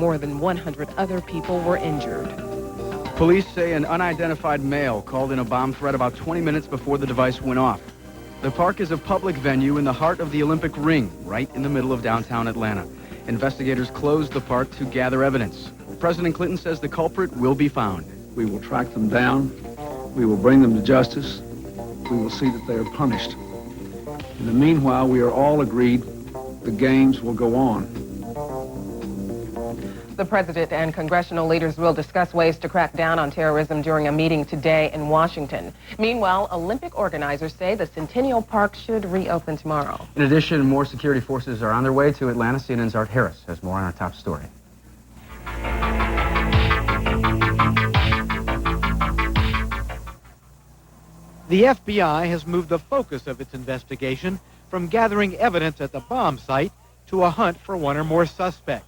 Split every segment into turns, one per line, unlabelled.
More than 100 other people were injured.
Police say an unidentified male called in a bomb threat about 20 minutes before the device went off. The park is a public venue in the heart of the Olympic Ring, right in the middle of downtown Atlanta. Investigators closed the park to gather evidence. President Clinton says the culprit will be found.
We will track them down. We will bring them to justice. We will see that they are punished. In the meanwhile, we are all agreed the games will go on.
The president and congressional leaders will discuss ways to crack down on terrorism during a meeting today in Washington. Meanwhile, Olympic organizers say the Centennial Park should reopen tomorrow.
In addition, more security forces are on their way to Atlanta. CNN's Art Harris has more on our top story.
The FBI has moved the focus of its investigation from gathering evidence at the bomb site to a hunt for one or more suspects.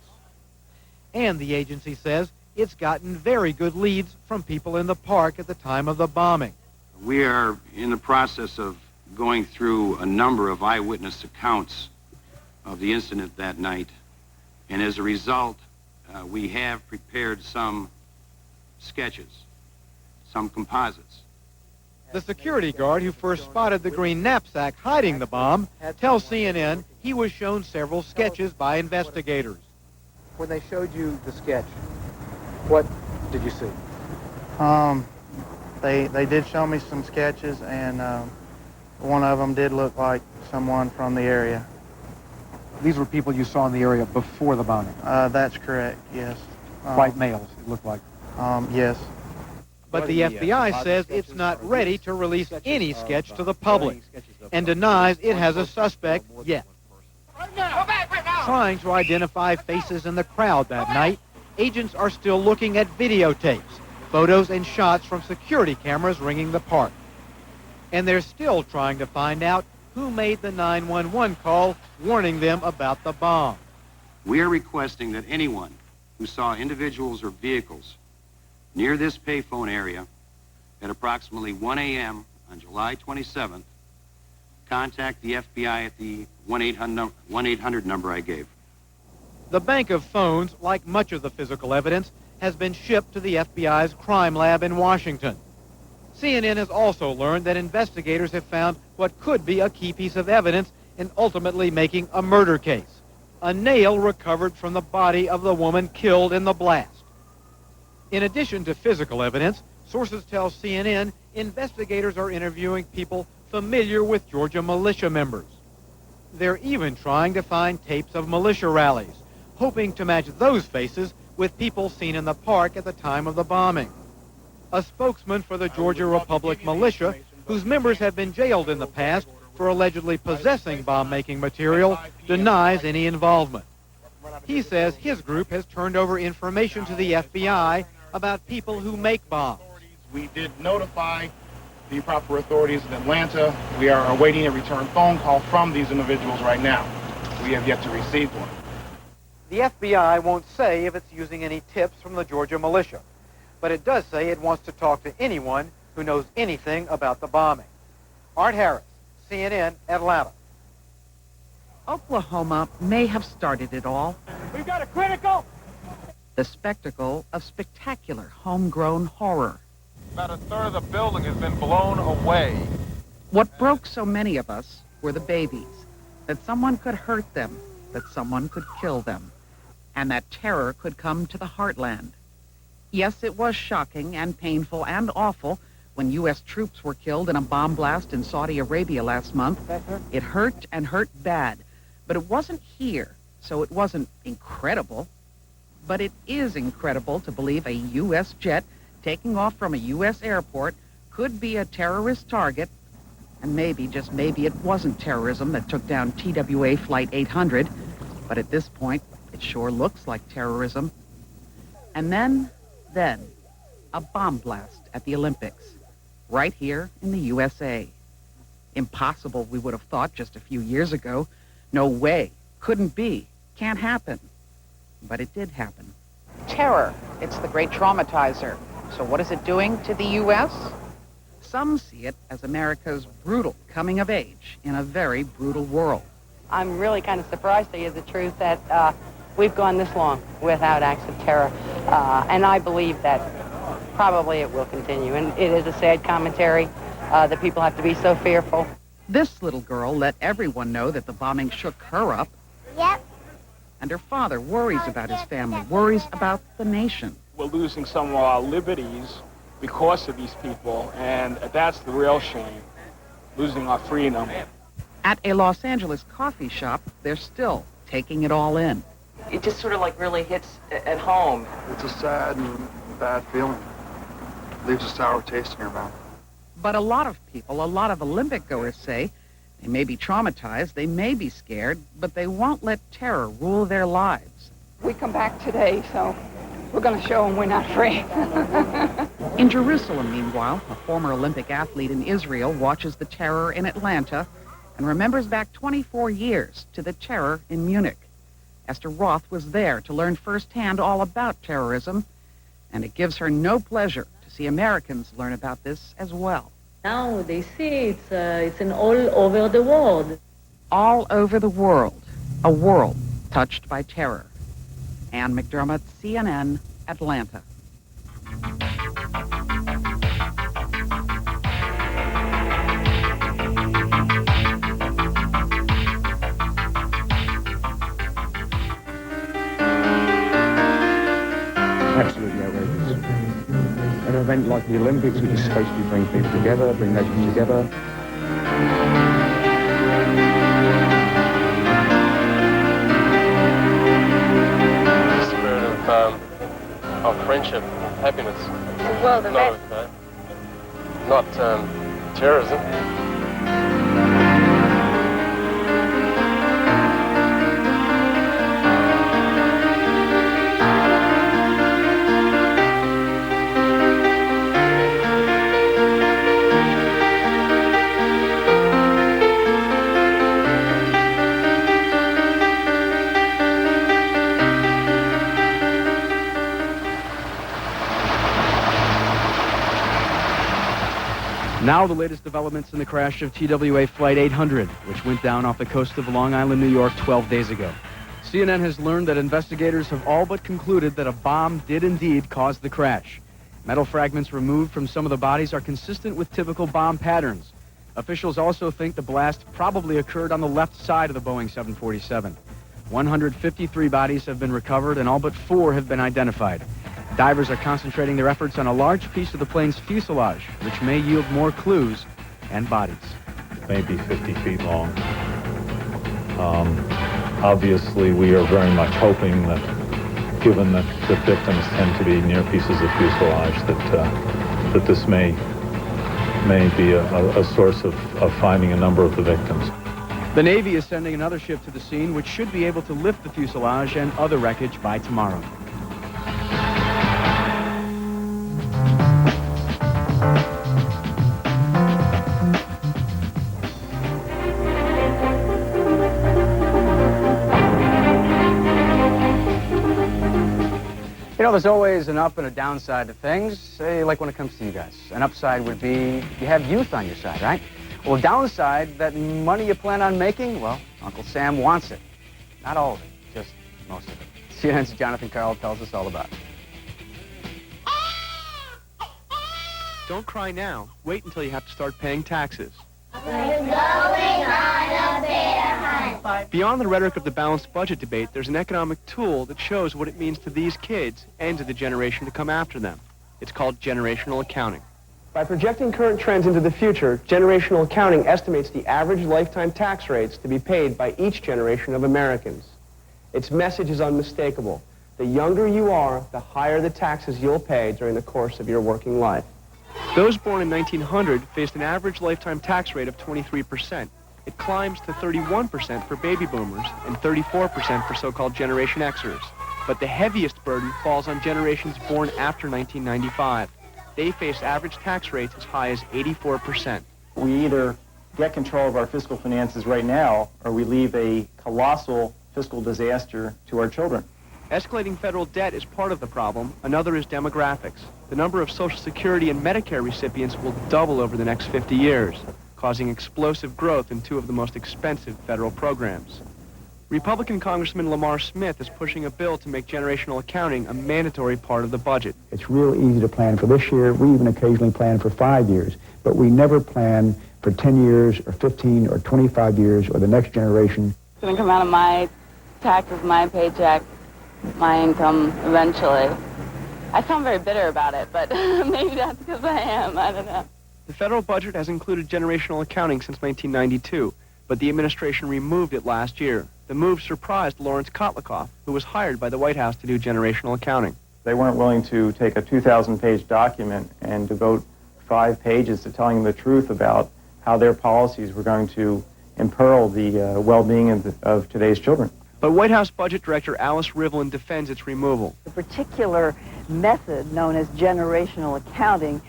And the agency says it's gotten very good leads from people in the park at the time of the bombing.
We are in the process of going through a number of eyewitness accounts of the incident that night. And as a result, we have prepared some sketches, some composites.
The security guard who first spotted the green knapsack hiding the bomb tells CNN he was shown several sketches by investigators. When they showed you the sketch, what did you see?
They did show me some sketches, and one of them did look like someone from the area.
These were people you saw in the area before the bombing?
That's correct, yes.
White males, it looked like.
Yes.
But the FBI says it's not ready to release any sketch to the public and denies it has a suspect yet. Trying to identify faces in the crowd that night, agents are still looking at videotapes, photos and shots from security cameras ringing the park. And they're still trying to find out who made the 911 call warning them about the bomb.
We are requesting that anyone who saw individuals or vehicles near this payphone area at approximately 1 a.m. on July 27th contact the FBI at the 1-800 number I gave.
The bank of phones, like much of the physical evidence, has been shipped to the FBI's crime lab in Washington. CNN has also learned that investigators have found what could be a key piece of evidence in ultimately making a murder case. A nail recovered from the body of the woman killed in the blast. In addition to physical evidence, sources tell CNN investigators are interviewing people familiar with Georgia militia members. They're even trying to find tapes of militia rallies, hoping to match those faces with people seen in the park at the time of the bombing. A spokesman for the Georgia Republic militia, whose members have been jailed in the past for allegedly possessing bomb-making material, denies any involvement. He says his group has turned over information to the FBI about people who make bombs.
We did notify the proper authorities in Atlanta. We are awaiting a return phone call from these individuals right now. We have yet to receive one.
The FBI won't say if it's using any tips from the Georgia militia, but it does say it wants to talk to anyone who knows anything about the bombing. Art Harris, CNN, Atlanta.
Oklahoma may have started it all.
We've got a critical!
The spectacle of spectacular homegrown horror.
About a third of the building has been blown away.
What broke so many of us were the babies, that someone could hurt them, that someone could kill them, and that terror could come to the heartland. Yes, it was shocking and painful and awful when U.S. troops were killed in a bomb blast in Saudi Arabia last month. It hurt and hurt bad, but it wasn't here, so it wasn't incredible. But it is incredible to believe a U.S. jet taking off from a U.S. airport could be a terrorist target, and maybe, just maybe, it wasn't terrorism that took down TWA Flight 800, but at this point, it sure looks like terrorism. And then, a bomb blast at the Olympics, right here in the USA. Impossible, we would have thought just a few years ago. No way, couldn't be, can't happen. But it did happen.
Terror, it's the great traumatizer. So what is it doing to the U.S.?
Some see it as America's brutal coming of age in a very brutal world.
I'm really kind of surprised, to tell you the truth, that we've gone this long without acts of terror, and I believe that probably it will continue. And it is a sad commentary that people have to be so fearful.
This little girl let everyone know that the bombing shook her up.
Yep.
And her father worries about his family, worries about the nation.
We're losing some of our liberties because of these people, and that's the real shame, losing our freedom.
At a Los Angeles coffee shop, they're still taking it all in.
It just sort of like really hits at home.
It's a sad and bad feeling. Leaves a sour taste in your mouth.
But a lot of people, a lot of Olympic goers say they may be traumatized, they may be scared, but they won't let terror rule their lives.
We come back today, so we're going to show them we're not afraid.
In Jerusalem, meanwhile, a former Olympic athlete in Israel watches the terror in Atlanta and remembers back 24 years to the terror in Munich. Esther Roth was there to learn firsthand all about terrorism, and it gives her no pleasure to see Americans learn about this as well.
Now they see it's in all over the world.
All over the world, a world touched by terror. Ann McDermott, CNN, Atlanta.
Absolutely outrageous. An event like the Olympics, which is supposed to bring people together, bring nations together.
The spirit of friendship, happiness.
Well, the best.
Not terrorism.
Now the latest developments in the crash of TWA Flight 800, which went down off the coast of Long Island, New York 12 days ago. CNN has learned that investigators have all but concluded that a bomb did indeed cause the crash. Metal fragments removed from some of the bodies are consistent with typical bomb patterns. Officials also think the blast probably occurred on the left side of the Boeing 747. 153 bodies have been recovered and all but 4 have been identified. Divers are concentrating their efforts on a large piece of the plane's fuselage, which may yield more clues and bodies.
Maybe 50 feet long. Obviously, we are very much hoping that, given that the victims tend to be near pieces of fuselage, that this may be a source of finding a number of the victims.
The Navy is sending another ship to the scene, which should be able to lift the fuselage and other wreckage by tomorrow. You know, there's always an up and a downside to things, say, like when it comes to you guys. An upside would be you have youth on your side, right? Well, a downside, that money you plan on making, well, Uncle Sam wants it. Not all of it, just most of it. CNN's Jonathan Carl tells us all about it.
Don't cry now. Wait until you have to start paying taxes.
We're going on a bear hunt.
Beyond the rhetoric of the balanced budget debate, there's an economic tool that shows what it means to these kids and to the generation to come after them. It's called generational accounting.
By projecting current trends into the future, generational accounting estimates the average lifetime tax rates to be paid by each generation of Americans. Its message is unmistakable. The younger you are, the higher the taxes you'll pay during the course of your working life.
Those born in 1900 faced an average lifetime tax rate of 23%. It climbs to 31% for baby boomers and 34% for so-called Generation Xers. But the heaviest burden falls on generations born after 1995. They face average tax rates as high as 84%.
We either get control of our fiscal finances right now, or we leave a colossal fiscal disaster to our children.
Escalating federal debt is part of the problem. Another is demographics. The number of Social Security and Medicare recipients will double over the next 50 years, causing explosive growth in 2 of the most expensive federal programs.
Republican Congressman Lamar Smith is pushing a bill to make generational accounting a mandatory part of the budget.
It's real easy to plan for this year. We even occasionally plan for 5 years, but we never plan for 10 years or 15 or 25 years or the next generation.
It's going to come out of my taxes, my paycheck, my income eventually. I sound very bitter about it, but maybe that's because I am. I don't know.
The federal budget has included generational accounting since 1992, but the administration removed it last year. The move surprised Lawrence Kotlikoff, who was hired by the White House to do generational accounting.
They weren't willing to take a 2,000-page document and devote 5 pages to telling the truth about how their policies were going to imperil the well-being of today's children.
But White House Budget Director Alice Rivlin defends its removal.
The particular method known as generational accounting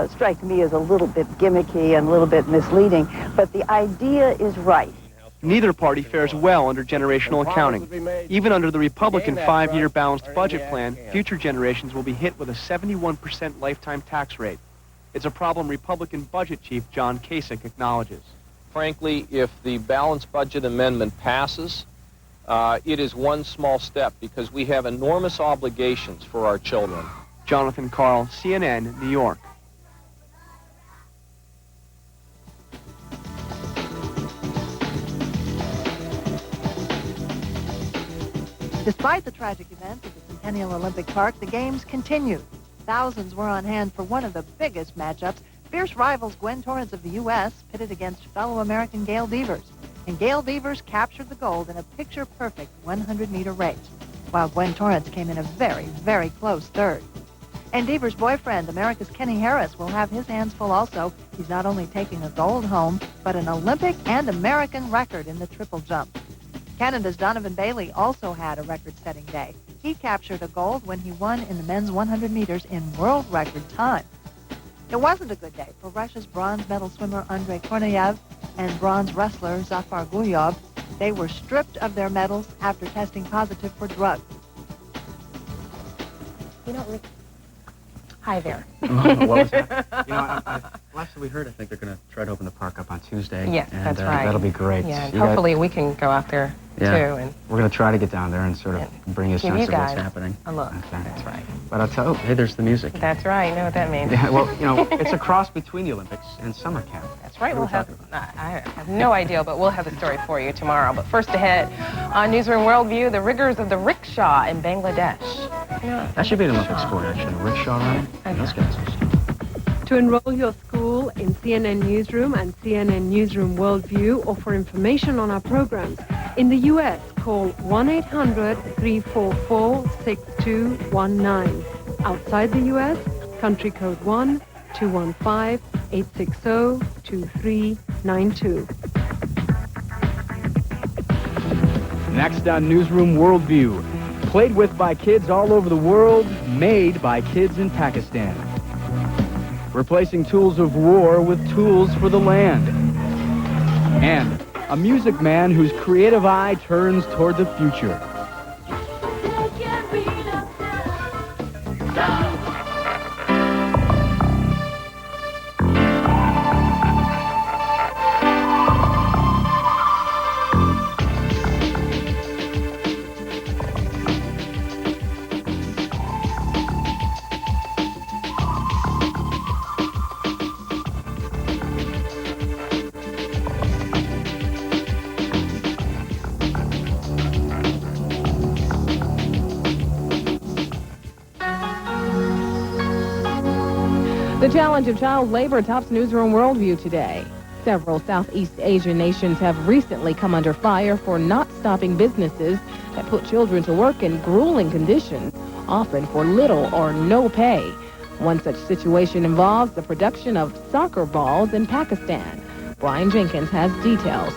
strikes me as a little bit gimmicky and a little bit misleading, but the idea is right.
Neither party fares well under generational accounting. Even under the Republican 5-year balanced budget plan, future generations will be hit with a 71% lifetime tax rate. It's a problem Republican Budget Chief John Kasich acknowledges.
Frankly, if the balanced budget amendment passes, it is one small step because we have enormous obligations for our children.
Jonathan Karl, CNN, New York.
Despite the tragic events at the Centennial Olympic Park, the games continued. Thousands were on hand for one of the biggest matchups. Fierce rivals Gwen Torrence of the U.S. pitted against fellow American Gail Devers. And Gail Devers captured the gold in a picture-perfect 100-meter race, while Gwen Torrence came in a very, very close third. And Devers' boyfriend, America's Kenny Harris, will have his hands full also. He's not only taking a gold home, but an Olympic and American record in the triple jump. Canada's Donovan Bailey also had a record-setting day. He captured a gold when he won in the men's 100 meters in world record time. It wasn't a good day for Russia's bronze medal swimmer Andrei Korneyev and bronze wrestler Zafar Guyov. They were stripped of their medals after testing positive for drugs.
You know, Rick. Hi there.
What was that? You know, last we heard, I think they're going to try to open the park up on Tuesday.
Yes,
and,
that's right.
That'll be great.
Yeah, and hopefully we can go out there too. And
we're going to try to get down there and sort of bring a sense of what's happening.
A look.
Okay.
That's right.
But I'll tell you, hey, there's the music.
That's right. You know what that means.
Yeah, well, you know, it's a cross between the Olympics and summer camp.
That's right. We'll have, I have no idea, but we'll have the story for you tomorrow. But first ahead, on Newsroom Worldview, the rigors of the rickshaw in Bangladesh. Yeah.
That should be an Olympic sport, actually. Rickshaw riding.
Okay.
Those guys.
To enroll your school in CNN Newsroom and CNN Newsroom Worldview, or for information on our programs, in the U.S., call 1-800-344-6219. Outside the U.S., country code 1-215-860-2392.
Next on Newsroom Worldview, played with by kids all over the world, made by kids in Pakistan. Replacing tools of war with tools for the land. And a music man whose creative eye turns toward the future.
The challenge of child labor tops Newsroom Worldview today. Several Southeast Asian nations have recently come under fire for not stopping businesses that put children to work in grueling conditions, often for little or no pay. One such situation involves the production of soccer balls in Pakistan. Brian Jenkins has details.